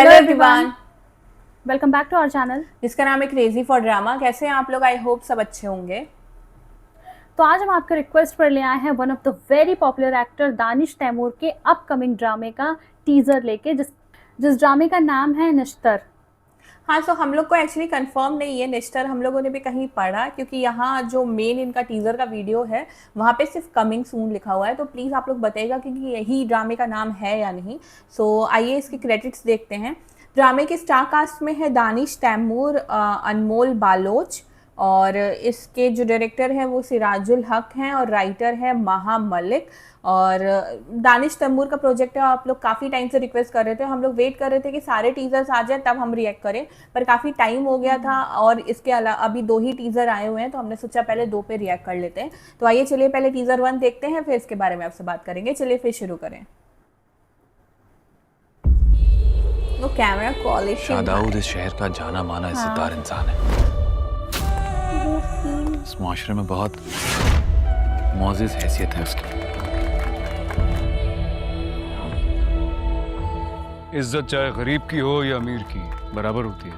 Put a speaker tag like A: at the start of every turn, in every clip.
A: Hello everyone,
B: welcome back to our channel
A: जिसका नाम है क्रेजी फॉर ड्रामा। कैसे हैं आप लोग? आई होप सब अच्छे होंगे।
B: तो आज हम आपके रिक्वेस्ट पर ले आए हैं one of the very popular actor Danish Taimur के अपकमिंग ड्रामे का टीजर लेके, जिस ड्रामे का नाम है निश्तर।
A: हाँ, सो हम लोग को एक्चुअली कंफर्म नहीं है निश्तर, हम लोगों ने भी कहीं पढ़ा, क्योंकि यहाँ जो मेन इनका टीजर का वीडियो है वहाँ पे सिर्फ कमिंग सून लिखा हुआ है। तो प्लीज़ आप लोग बताइएगा कि यही ड्रामे का नाम है या नहीं। सो आइए इसके क्रेडिट्स देखते हैं। ड्रामे के स्टार कास्ट में है दानिश तैमूर, अनमोल बालोच, और इसके जो डायरेक्टर हैं वो सिराजुल हक हैं और राइटर है महा मलिक। और दानिश तैमूर का प्रोजेक्ट है। आप लोग काफ़ी टाइम से रिक्वेस्ट कर रहे थे, हम लोग वेट कर रहे थे कि सारे टीजर्स आ जाए तब हम रिएक्ट करें, पर काफ़ी टाइम हो गया था और इसके अलावा अभी 2 ही टीजर आए हुए हैं, तो हमने सोचा पहले 2 पे रिएक्ट कर लेते हैं। तो आइए चलिए पहले टीजर 1 देखते हैं, फिर इसके बारे में आपसे बात करेंगे। चलिए फिर शुरू करें। वो कैमरा क्वालिटी,
C: शादाउद इस शहर का जाना माना इज्जतदार इंसान है। इस माशरे में बहुत मोअज़्ज़िज़ हैसियत है उसकी। इज्जत चाहे गरीब की हो या अमीर की बराबर होती है।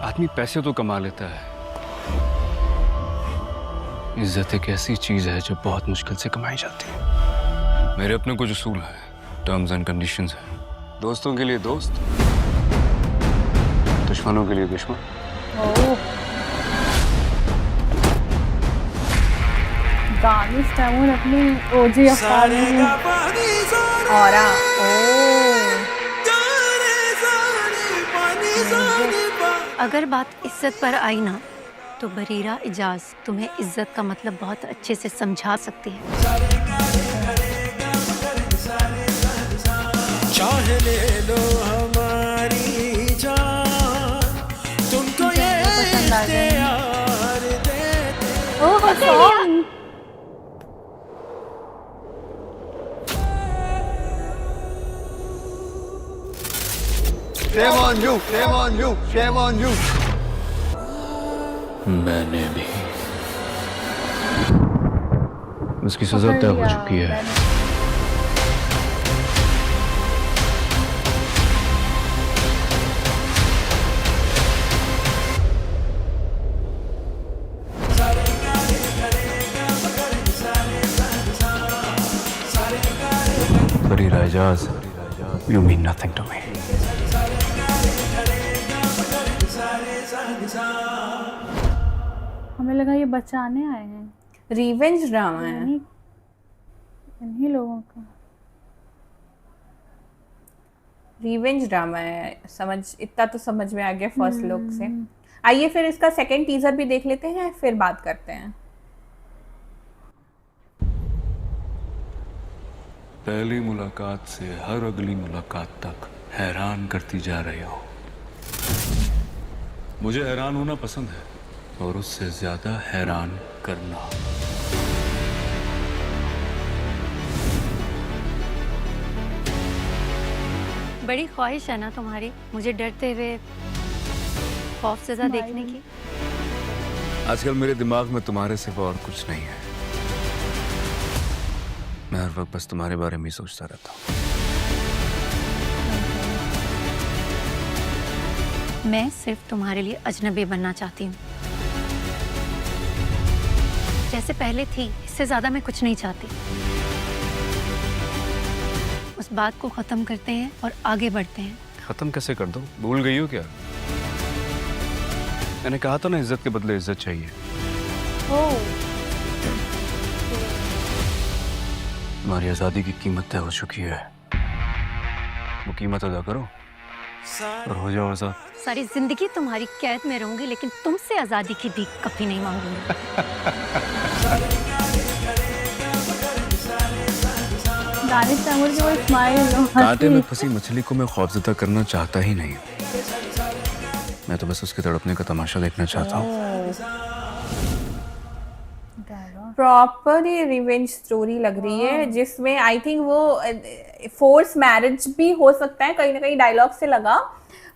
C: आदमी पैसे तो कमा लेता है, इज्जत एक ऐसी चीज है जो बहुत मुश्किल से कमाई जाती है। मेरे अपने कुछ उसूल हैं, टर्म्स एंड कंडीशंस हैं। दोस्तों के लिए दोस्त, दुश्मनों के लिए दुश्मन।
B: दानिश तैमूर अपनी ओजी अफवाह में
A: और
D: अगर बात इज्जत पर आई ना, तो बरीरा इजाज तुम्हें इज्जत का मतलब बहुत अच्छे से समझा सकती है।
E: चाहे ले लो हमारी जान, तुमको ये इख्तियार देते।
B: ओह song
F: Shame on you! Shame on you! Shame on you!
C: मैंने भी, उसकी सजा तय हो चुकी है। Bareera Ijaz, you mean nothing to me.
B: हमें लगा ये बचाने आए हैं।
A: रिवेंज ड्रामा है।
B: इन्हीं लोगों का
A: रिवेंज ड्रामा है, समझ इतना तो समझ में आ गया फर्स्ट लुक से। आइए फिर इसका सेकंड टीजर भी देख लेते हैं, फिर बात करते हैं।
C: पहली मुलाकात से हर अगली मुलाकात तक हैरान करती जा रही हो। मुझे हैरान होना पसंद है और उससे ज्यादा हैरान करना।
D: बड़ी ख्वाहिश है ना तुम्हारी मुझे डरते हुए खौफ सजा देखने की।
C: आजकल मेरे दिमाग में तुम्हारे सिवा और कुछ नहीं है। मैं हर वक्त बस तुम्हारे बारे में ही सोचता रहता हूँ।
D: मैं सिर्फ तुम्हारे लिए अजनबी बनना चाहती हूँ, जैसे पहले थी, इससे ज्यादा मैं कुछ नहीं चाहती। उस बात को खत्म करते हैं और आगे बढ़ते हैं।
C: खत्म कैसे कर दो? भूल गई हो क्या? मैंने कहा था ना, इज्जत के बदले इज्जत चाहिए। तुम्हारी आजादी की कीमत तय हो चुकी है, वो कीमत अदा करो और हो जाओ आजाद।
D: सारी जिंदगी तुम्हारी कैद में रहूंगी, लेकिन तुमसे आजादी की भीख कभी नहीं मांगूंगी।
B: दानिश तैमूर की वो स्माइल,
C: कांटे में फंसी मछली को मैं खौफजदा करना चाहता ही नहीं। मैं तो बस उसके तड़पने का तमाशा देखना चाहता हूँ।
A: प्रॉपर ही रिवेंज स्टोरी लग रही है, जिसमें आई थिंक वो फोर्स मैरिज भी हो सकता है, कहीं ना कहीं डायलॉग से लगा।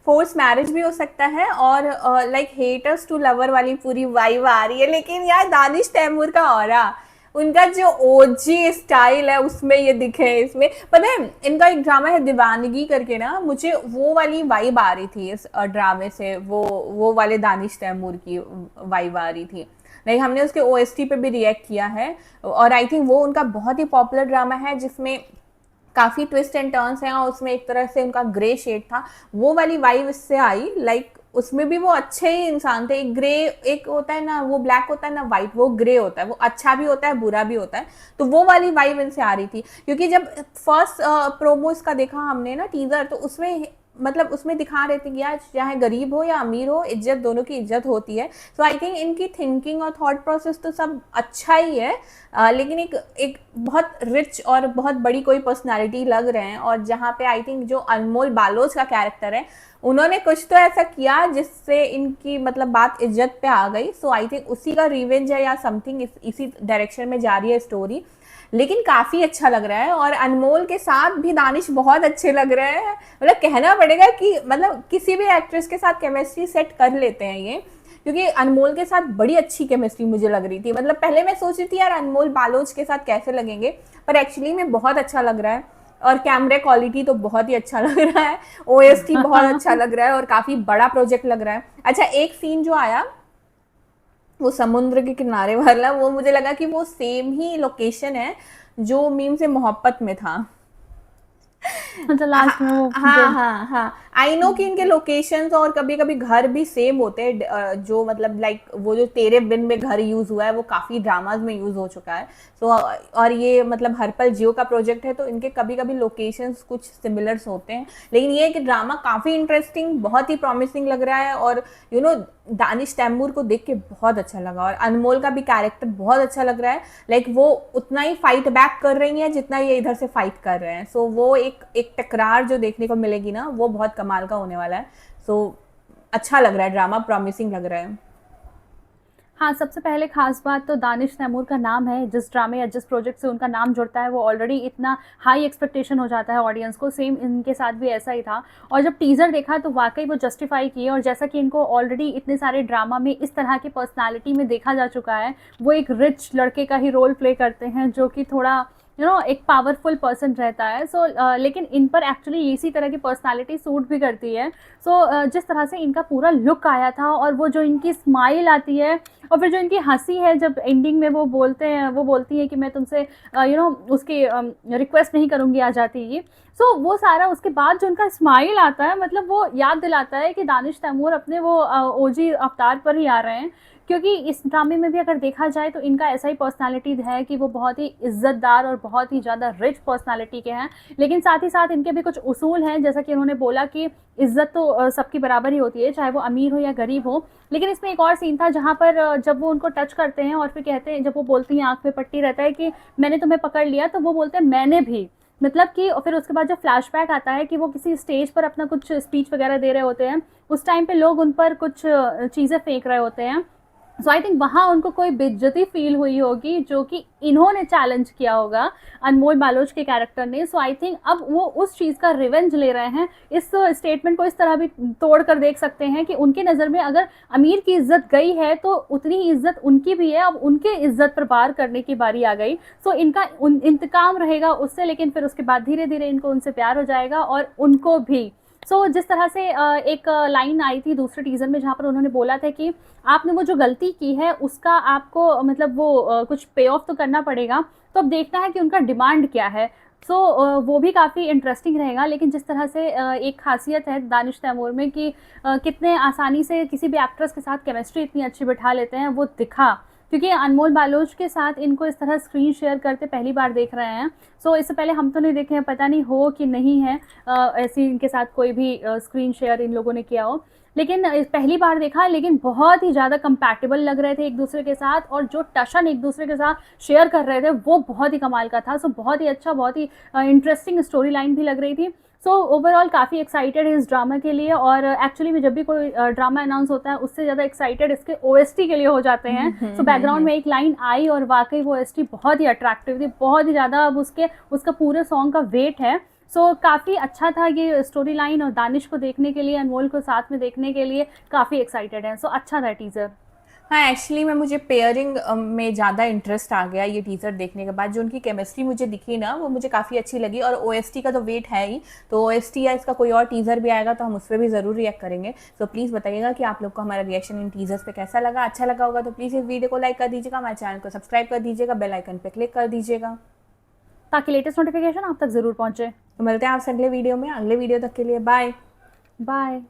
A: फोर्स मैरिज भी हो सकता है और लाइक हेटर्स टू लवर वाली पूरी वाइब आ रही है। लेकिन यार दानिश तैमूर का ऑरा उनका जो ओजी स्टाइल है उसमें ये दिखे है। इसमें पता है इनका एक ड्रामा है दीवानगी करके ना, मुझे वो वाली वाइब आ रही थी इस ड्रामे से, वो वाले दानिश तैमूर की वाइब आ रही थी। नहीं, हमने उसके ओएसटी पे भी रिएक्ट किया है और आई थिंक वो उनका बहुत ही पॉपुलर ड्रामा है जिसमें काफ़ी ट्विस्ट एंड टर्न्स हैं और उसमें एक तरह से उनका ग्रे शेड था, वो वाली वाइब इससे आई। लाइक उसमें भी वो अच्छे ही इंसान थे। एक ग्रे, एक होता है ना वो ब्लैक होता है ना वाइट, वो ग्रे होता है, वो अच्छा भी होता है बुरा भी होता है, तो वो वाली वाइब इनसे आ रही थी। क्योंकि जब फर्स्ट प्रोमो इसका देखा हमने ना टीजर, तो उसमें मतलब उसमें दिखा रहे थे कि यार चाहे गरीब हो या अमीर हो, इज्जत दोनों की इज्जत होती है। सो आई थिंक इनकी थिंकिंग और थॉट प्रोसेस तो सब अच्छा ही है, लेकिन एक बहुत रिच और बहुत बड़ी कोई पर्सनालिटी लग रहे हैं। और जहाँ पे आई थिंक जो अनमोल बालोच का कैरेक्टर है, उन्होंने कुछ तो ऐसा किया जिससे इनकी मतलब बात इज्जत पे आ गई। सो आई थिंक उसी का रिवेंज है या समथिंग, इसी डायरेक्शन में जा रही है स्टोरी। लेकिन काफ़ी अच्छा लग रहा है और अनमोल के साथ भी दानिश बहुत अच्छे लग रहे हैं। मतलब कहना पड़ेगा कि मतलब किसी भी एक्ट्रेस के साथ केमिस्ट्री सेट कर लेते हैं ये, क्योंकि अनमोल के साथ बड़ी अच्छी केमिस्ट्री मुझे लग रही थी। मतलब पहले मैं सोच रही थी यार अनमोल बालोच के साथ कैसे लगेंगे, पर एक्चुअली में बहुत अच्छा लग रहा है। और कैमरे क्वालिटी तो बहुत ही अच्छा लग रहा है, ओएसटी बहुत अच्छा लग रहा है और काफ़ी बड़ा प्रोजेक्ट लग रहा है। अच्छा, एक सीन जो आया वो समुद्र के किनारे वाला, वो मुझे लगा कि वो सेम ही लोकेशन है जो मीम से मोहब्बत में था।
B: मतलब लास्ट में वो
A: हाँ, आई नो कि इनके लोकेशंस और कभी कभी घर भी सेम होते हैं, जो मतलब लाइक वो जो तेरे बिन में घर यूज हुआ है वो काफी ड्रामाज में यूज हो चुका है। सो और ये मतलब हर पल जियो का प्रोजेक्ट है, तो इनके कभी कभी लोकेशंस कुछ सिमिलर्स होते हैं। लेकिन ये कि ड्रामा काफी इंटरेस्टिंग, बहुत ही प्रॉमिसिंग लग रहा है। और यू नो दानिश तैमूर को देख के बहुत अच्छा लगा और अनमोल का भी कैरेक्टर बहुत अच्छा लग रहा है। लाइक वो उतना ही फाइट बैक कर रही है जितना ये इधर से फाइट कर रहे हैं। सो वो एक टकरार जो देखने को मिलेगी ना, वो बहुत कमाल का होने वाला है। सो अच्छा लग रहा है, ड्रामा प्रॉमिसिंग लग रहा है।
B: हाँ, सबसे पहले खास बात तो दानिश तैमूर का नाम है। जिस ड्रामे या जिस प्रोजेक्ट से उनका नाम जुड़ता है वो ऑलरेडी इतना हाई एक्सपेक्टेशन हो जाता है ऑडियंस को। सेम इनके साथ भी ऐसा ही था और जब टीज़र देखा तो वाकई वो जस्टिफाई किए। और जैसा कि इनको ऑलरेडी इतने सारे ड्रामा में इस तरह की पर्सनालिटी में देखा जा चुका है, वो एक रिच लड़के का ही रोल प्ले करते हैं जो कि थोड़ा एक पावरफुल पर्सन रहता है। लेकिन इन पर एक्चुअली इसी तरह की पर्सनालिटी सूट भी करती है। जिस तरह से इनका पूरा लुक आया था और वो जो इनकी स्माइल आती है और फिर जो इनकी हंसी है जब एंडिंग में वो बोलती है कि मैं तुमसे उसकी रिक्वेस्ट नहीं करूँगी आ जाती ये। वो सारा उसके बाद जो उनका स्माइल आता है, मतलब वो याद दिलाता है कि दानिश तैमूर अपने वो ओजी अवतार पर ही आ रहे हैं। क्योंकि इस ड्रामे में भी अगर देखा जाए तो इनका ऐसा ही पर्सनालिटी है कि वो बहुत ही इज्जतदार और बहुत ही ज़्यादा रिच पर्सनालिटी के हैं। लेकिन साथ ही साथ इनके भी कुछ उसूल हैं, जैसा कि उन्होंने बोला कि इज्जत तो सबकी बराबर ही होती है, चाहे वो अमीर हो या गरीब हो। लेकिन इसमें एक और सीन था जहाँ पर जब वो उनको टच करते हैं और फिर कहते हैं, जब वो बोलती हैं, आँख पे पट्टी रहता है कि मैंने तुम्हें पकड़ लिया, तो वो बोलते हैं मैंने भी, मतलब कि। और फिर उसके बाद जब फ्लैशबैक आता है कि वो किसी स्टेज पर अपना कुछ स्पीच वगैरह दे रहे होते हैं, उस टाइम पे लोग उन पर कुछ चीज़ें फेंक रहे होते हैं। सो आई थिंक वहाँ उनको कोई बेइज्जती फील हुई होगी जो कि इन्होंने चैलेंज किया होगा अनमोल बालोच के कैरेक्टर ने। सो आई थिंक अब वो उस चीज़ का रिवेंज ले रहे हैं। इस स्टेटमेंट को इस तरह भी तोड़ कर देख सकते हैं कि उनके नज़र में अगर अमीर की इज्जत गई है तो उतनी ही इज्जत उनकी भी है, अब उनके इज्जत पर वार करने की बारी आ गई। सो इनका इंतकाम रहेगा उससे, लेकिन फिर उसके बाद धीरे धीरे इनको उनसे प्यार हो जाएगा और उनको भी। जिस तरह से एक लाइन आई थी दूसरे टीज़र में जहाँ पर उन्होंने बोला था कि आपने वो जो गलती की है उसका आपको मतलब वो कुछ पे ऑफ तो करना पड़ेगा। तो अब देखना है कि उनका डिमांड क्या है। वो भी काफ़ी इंटरेस्टिंग रहेगा। लेकिन जिस तरह से एक खासियत है दानिश तैमूर में कि कितने आसानी से किसी भी एक्ट्रेस के साथ केमिस्ट्री इतनी अच्छी बिठा लेते हैं, वो दिखा। क्योंकि अनमोल बालोच के साथ इनको इस तरह स्क्रीन शेयर करते पहली बार देख रहे हैं। इससे पहले हम तो नहीं देखे हैं, पता नहीं हो कि नहीं है ऐसी इनके साथ कोई भी स्क्रीन शेयर इन लोगों ने किया हो। लेकिन पहली बार देखा, लेकिन बहुत ही ज़्यादा कंपैटिबल लग रहे थे एक दूसरे के साथ और जो टशन एक दूसरे के साथ शेयर कर रहे थे वो बहुत ही कमाल का था। बहुत ही अच्छा, बहुत ही इंटरेस्टिंग स्टोरी लाइन भी लग रही थी। ओवरऑल काफ़ी एक्साइटेड है इस ड्रामा के लिए। और एक्चुअली में जब भी कोई ड्रामा अनाउंस होता है उससे ज़्यादा एक्साइटेड इसके ओएसटी के लिए हो जाते हैं। बैकग्राउंड में एक लाइन आई और वाकई वो ओएसटी बहुत ही अट्रैक्टिव थी, बहुत ही ज़्यादा। अब उसका पूरे सॉन्ग का वेट है। काफ़ी अच्छा था ये स्टोरी लाइन और दानिश को देखने के लिए, अनमोल को साथ में देखने के लिए काफ़ी एक्साइटेड है। अच्छा था टीज़र।
A: हाँ, एक्चुअली में मुझे पेयरिंग में ज़्यादा इंटरेस्ट आ गया ये टीज़र देखने के बाद। जो उनकी केमिस्ट्री मुझे दिखी ना, वो मुझे काफ़ी अच्छी लगी। और ओएसटी का तो वेट है ही, तो ओएसटी या इसका कोई और टीज़र भी आएगा तो हम उस पर भी ज़रूर रिएक्ट करेंगे। तो प्लीज़ बताइएगा कि आप लोग को हमारा रिएक्शन इन टीज़र्स पे कैसा लगा। अच्छा लगा होगा तो प्लीज़ इस वीडियो को लाइक कर दीजिएगा, हमारे चैनल को सब्सक्राइब कर दीजिएगा, बेल आइकन पर क्लिक कर दीजिएगा,
B: ताकि लेटेस्ट नोटिफिकेशन आप तक ज़रूर पहुँचे।
A: तो मिलते हैं आपसे अगले वीडियो में। अगले वीडियो तक के लिए बाय।
B: बाय।